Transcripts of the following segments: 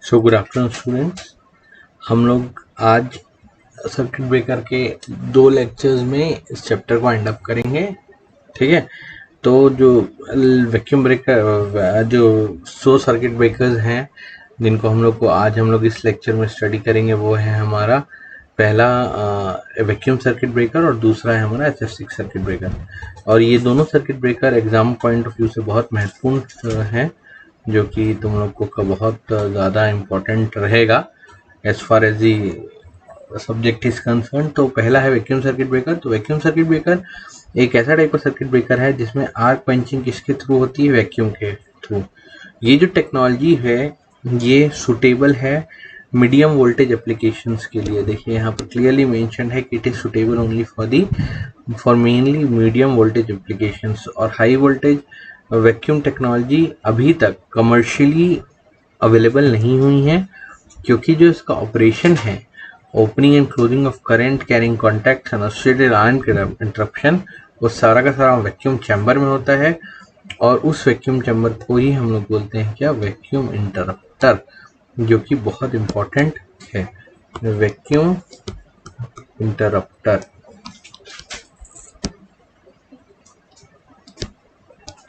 So good afternoon students. हम लोग आज सर्किट ब्रेकर के 2 लेक्चर्स में इस चैप्टर को वाइंड अप करेंगे। ठीक है, तो जो वैक्यूम ब्रेकर जो 100 सर्किट ब्रेकर्स हैं जिनको हम लोग इस लेक्चर में स्टडी करेंगे, वो है हमारा पहला वैक्यूम सर्किट ब्रेकर और दूसरा है हमारा SF6 सर्किट ब्रेकर। और ये दोनों circuit breaker exam point of view से बहुत महत्वपूर्ण हैं, जो कि तुम लोग को बहुत ज़्यादा इम्पोर्टेंट रहेगा as far as the subject is concern. तो पहला है वैक्यूम सर्किट ब्रेकर। तो वैक्यूम सर्किट ब्रेकर एक ऐसा टाइप का सर्किट ब्रेकर है जिसमें आर्क पंचिंग किसके थ्रू होती है? वैक्यूम के थ्रू। ये जो टेक्नोलॉजी है ये सुटेबल है मीडियम वोल्टेज एप्लीकेशंस के लिए। देखिए यहाँ पर क्लियरली मेंशन है कि it is suitable only for mainly medium voltage applications. और हाई वोल्टेज वैक्यूम टेक्नोलॉजी अभी तक कमर्शियली अवेलेबल नहीं हुई है, क्योंकि जो इसका ऑपरेशन है, opening and closing of current carrying contacts and associated ion interruption, वो सारा का सारा वैक्यूम चैम्बर में होता है। और उस वैक्यूम चैम्बर को ही हम लोग बोलते हैं क्या? वैक्यूम इंटरप्टर, जो कि बहुत इंपॉर्टेंट है। वैक्यूम इंटरप्टर,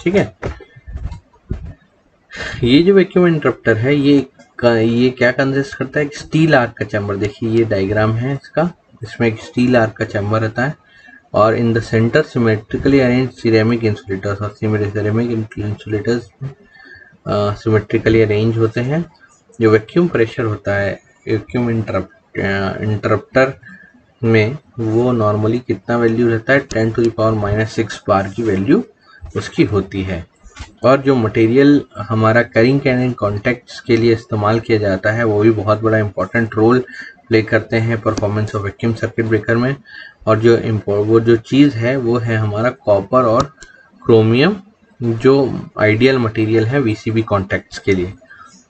ठीक है। ये जो वैक्यूम इंटरप्टर है ये क्या कंसिस्ट करता है? एक स्टील आर्क का चैम्बर। देखिए ये डायग्राम है इसका, इसमें एक स्टील आर्क का चैम्बर रहता है और in the centre symmetrically arrange ceramic insulators, और सिरेमिक इंसुलेटर्स सिमेट्रिकली अरेंज होते हैं। जो वैक्यूम प्रेशर होता है वैक्यूम इंटरप्टर में, वो नॉर्मली कितना वैल्यू रहता है? 10⁻⁻⁶ बार की वैल्यू उसकी होती है। और जो मटेरियल हमारा कैरिंग कैरिंग कॉन्टैक्ट्स के लिए इस्तेमाल किया जाता है, वो भी बहुत बड़ा इंपॉर्टेंट रोल प्ले करते हैं performance of vacuum circuit breaker में। और वो जो चीज़ है वो है हमारा कॉपर और क्रोमियम, जो आइडियल मटेरियल है VCB कॉन्टैक्ट्स के लिए।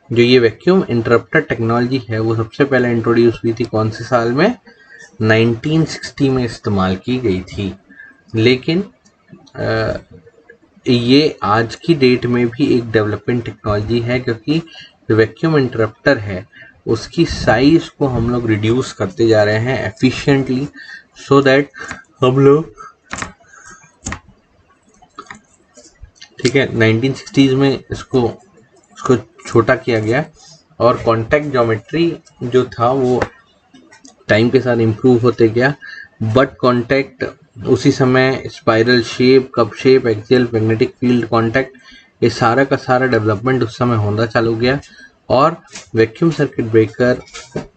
जो ये वैक्यूम इंटरप्टर टेक्नोलॉजी है वो सबसे पहले इंट्रोड्यूस हुई थी कौन से साल में? 1960 में इस्तेमाल की गई थी। लेकिन ये आज की डेट में भी एक डेवलपमेंट टेक्नोलॉजी है, क्योंकि जो वैक्यूम इंटरप्टर है उसकी साइज को हम लोग रिड्यूस करते जा रहे हैं एफिशिएंटली, सो दैट हम लोग, ठीक है, 1960s में इसको छोटा किया गया और कॉन्टैक्ट ज्योमेट्री जो था वो टाइम के साथ इम्प्रूव होते गया। बट कॉन्टैक्ट उसी समय spiral shape, cup shape, axial, magnetic field contact, ये सारा का सारा डेवलपमेंट उस समय होना चालू गया। और vacuum circuit breaker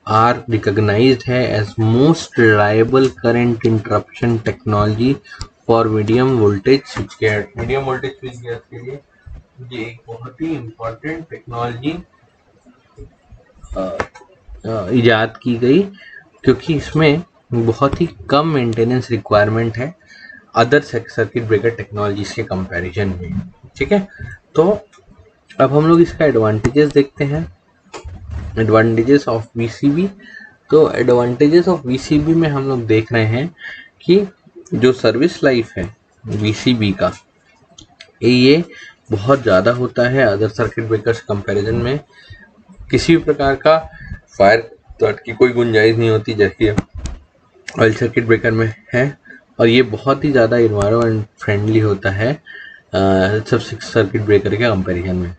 are recognized है as most reliable current interruption technology for medium voltage switchgear. Medium voltage switchgear के लिए ये एक बहुत ही इम्पोर्टेंट टेक्नोलॉजी इजाद की गई, क्योंकि इसमें बहुत ही कम मेंटेनेंस रिक्वायरमेंट है अदर सर्किट ब्रेकर टेक्नोलॉजीज के कंपैरिजन में। ठीक है, तो अब हम लोग इसका एडवांटेजेस देखते हैं। Advantages of VCB। तो एडवांटेजेस ऑफ VCB में हम लोग देख रहे हैं कि जो सर्विस लाइफ है VCB का, ये बहुत ज़्यादा होता है अदर सर्किट ब्रेकर्स कंपैरिजन में। किसी भी प्रकार का फायर थ्रेट की कोई गुंजाइश नहीं होती जैसे ऑयल सर्किट ब्रेकर में है। और ये बहुत ही ज़्यादा इन्वायरमेंट फ्रेंडली होता है सब सर्किट ब्रेकर के कंपैरिजन में।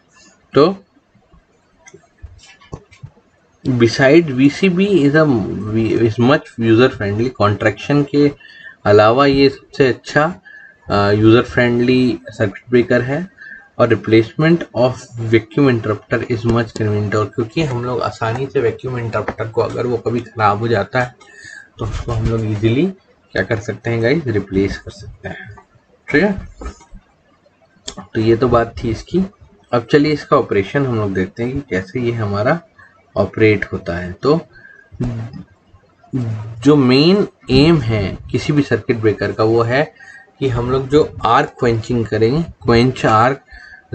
तो beside VCB is much user friendly. Contraction के अलावा ये सबसे अच्छा यूज़र फ्रेंडली सर्किट ब्रेकर है। और replacement of vacuum interrupter is much convenient. और क्योंकि हम लोग आसानी से वैक्यूम इंटरप्टर को, अगर वो कभी ख़राब हो जाता है तो उसको हम लोग इजीली क्या कर सकते हैं गाइस? रिप्लेस कर सकते हैं। ठीक है, तो ये तो बात थी इसकी। अब चलिए इसका ऑपरेशन हम लोग देखते हैं कि कैसे ये हमारा ऑपरेट होता है। तो जो मेन एम है किसी भी सर्किट ब्रेकर का, वो है कि हम लोग जो आर्क क्वेंचिंग करेंगे, क्वेंच आर्क,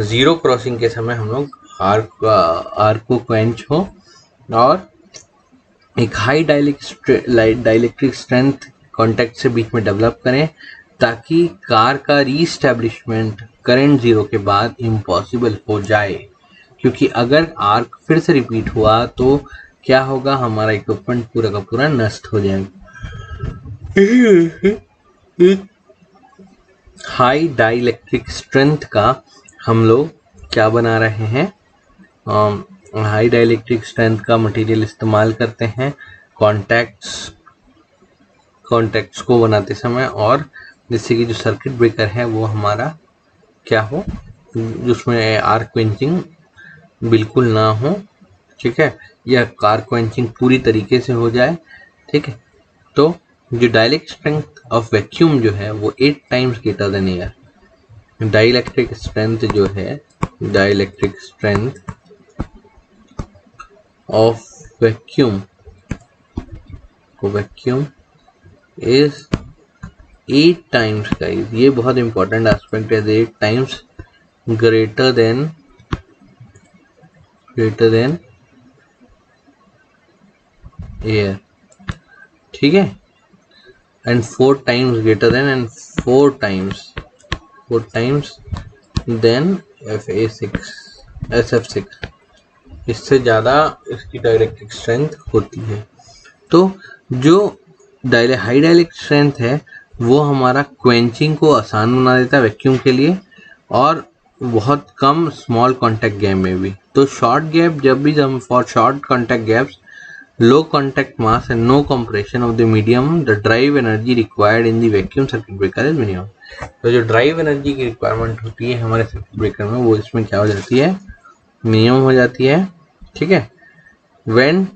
जीरो क्रॉसिंग के समय हम लोग आर्क को क्वेंच हो और एक हाई डाइलेक्ट्रिक स्ट्रेंथ कॉन्टैक्ट से बीच में डेवलप करें, ताकि कार का रीस्टैब्लिशमेंट करंट जीरो के बाद इम्पॉसिबल हो जाए। क्योंकि अगर आर्क फिर से रिपीट हुआ तो क्या होगा, हमारा इक्विपमेंट पूरा का पूरा नष्ट हो जाएगा। हाई डाइलेक्ट्रिक स्ट्रेंथ का हम लोग क्या बना रहे हैं, हाई डाइलेक्ट्रिक स्ट्रेंथ का मटेरियल इस्तेमाल करते हैं कॉन्टैक्ट्स को बनाते समय, और जिससे कि जो सर्किट ब्रेकर है वो हमारा क्या हो, जिसमें आर्क क्वेंचिंग बिल्कुल ना हो, ठीक है, या आर्क क्वेंचिंग पूरी तरीके से हो जाए, ठीक है। तो जो डाइलेक्ट्रिक स्ट्रेंथ ऑफ वैक्यूम जो है वो 8 times greater then air. Dielectric strength जो है, dielectric strength of vacuum is 8 times, guys ये बहुत इंपॉर्टेंट एस्पेक्ट है, 8 टाइम्स ग्रेटर देन एयर, ठीक है, and 4 times greater than and 4 times than SF6, इससे ज़्यादा इसकी डाइलेक्ट्रिक स्ट्रेंथ होती है। तो जो हाई डाइलेक्ट्रिक स्ट्रेंथ है वो हमारा क्वेंचिंग को आसान बना देता है वैक्यूम के लिए, और बहुत कम स्मॉल कॉन्टैक्ट गैप में भी। तो शॉर्ट गैप जब भी हम for short contact gaps, low contact mass and no compression of the medium, the drive energy required in the vacuum circuit breaker is minimum। तो जो ड्राइव एनर्जी की requirement होती है हमारे सर्किट ब्रेकर में वो इसमें क्या हो जाती है, मिनिमम हो जाती है, ठीक है। when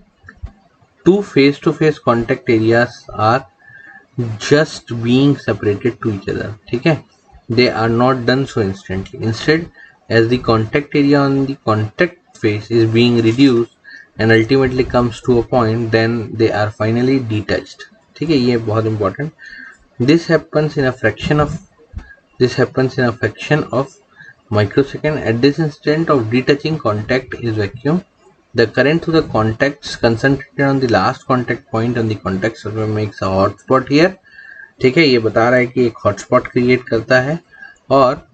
two face to face contact areas are just being separated to each other, ठीक है, they are not done so instantly, instead as the contact area on the contact face is being reduced and ultimately comes to a point, then they are finally detached, ठीक है, ये बहुत important। this happens in a fraction of microsecond। at this instant of detaching contact is vacuum, the current through the contacts concentrated on the last contact point on the contact surface makes a hotspot here, ठीक है, ये बता रहा है कि एक hotspot create करता है। और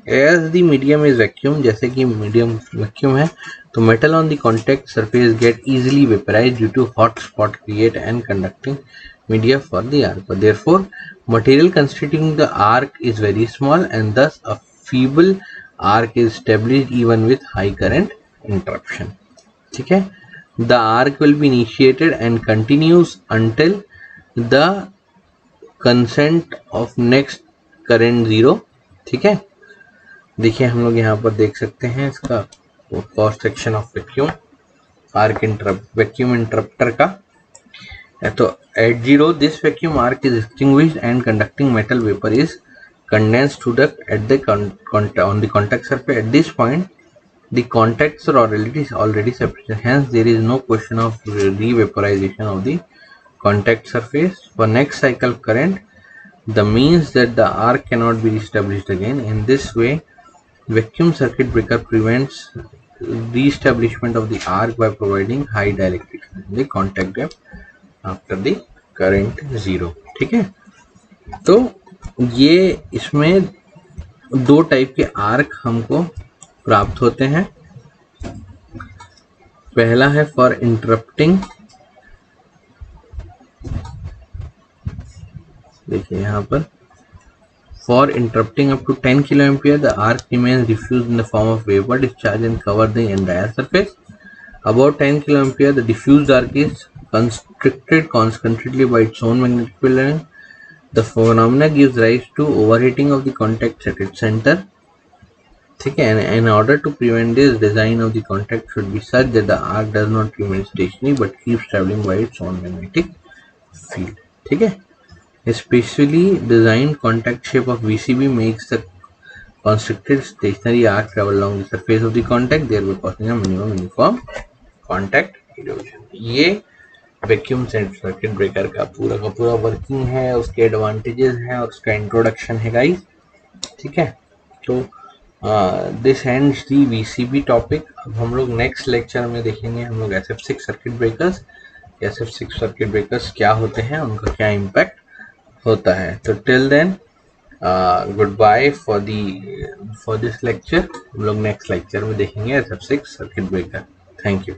as the medium is vacuum, जैसे कि मीडियम वैक्यूम है तो metal on the contact surface get easily vaporized due to hot spot create and conducting media for the arc, therefore material constituting the arc is very small and thus a feeble arc is established even with high current interruption, ठीक है। the arc will be initiated and continues until the consent of next current zero, ठीक है। देखिए हम लोग यहाँ पर देख सकते हैं इसका cross section of vacuum vacuum interrupter का। तो at 0 this vacuum arc is extinguished and conducting metal vapor is condensed to the on the contact surface। at this point the contacts are already separated, hence there is no question of re-vaporization of the contact surface for next cycle current, the means that the arc cannot be established again। in this way vacuum circuit breaker prevents re-establishment of the arc by providing high dielectric in the contact gap after the current zero, ठीक है। तो ये इसमें दो type के arc हमको प्राप्त होते हैं। पहला है फॉर इंटरप्टिंग, देखिए यहाँ पर for interrupting up to 10 kA the arc remains diffused in the form of vapor discharge and cover the entire surface। About 10 kA the diffused arc is constricted constantly by its own magnetic field। the phenomena gives rise to overheating of the contact at its center, ठीक है। and in order to prevent this, design of the contact should be such that the arc does not remain stationary but keeps traveling by its own magnetic field, ठीक है। Especially designed contact shape of VCB makes the constricted stationary arc travel along the surface of the contact, thereby causing a minimum uniform contact erosion। ये vacuum circuit breaker का पूरा working है, उसके advantages हैं और उसका इंट्रोडक्शन है guys, ठीक है। तो this ends the VCB topic. अब हम लोग नेक्स्ट लेक्चर में देखेंगे हम लोग SF6 circuit breakers. SF6 circuit breakers क्या होते हैं, उनका क्या इम्पैक्ट होता है। तो till then good bye for this lecture. हम लोग नेक्स्ट लेक्चर में देखेंगे SF6 circuit breaker. Thank you.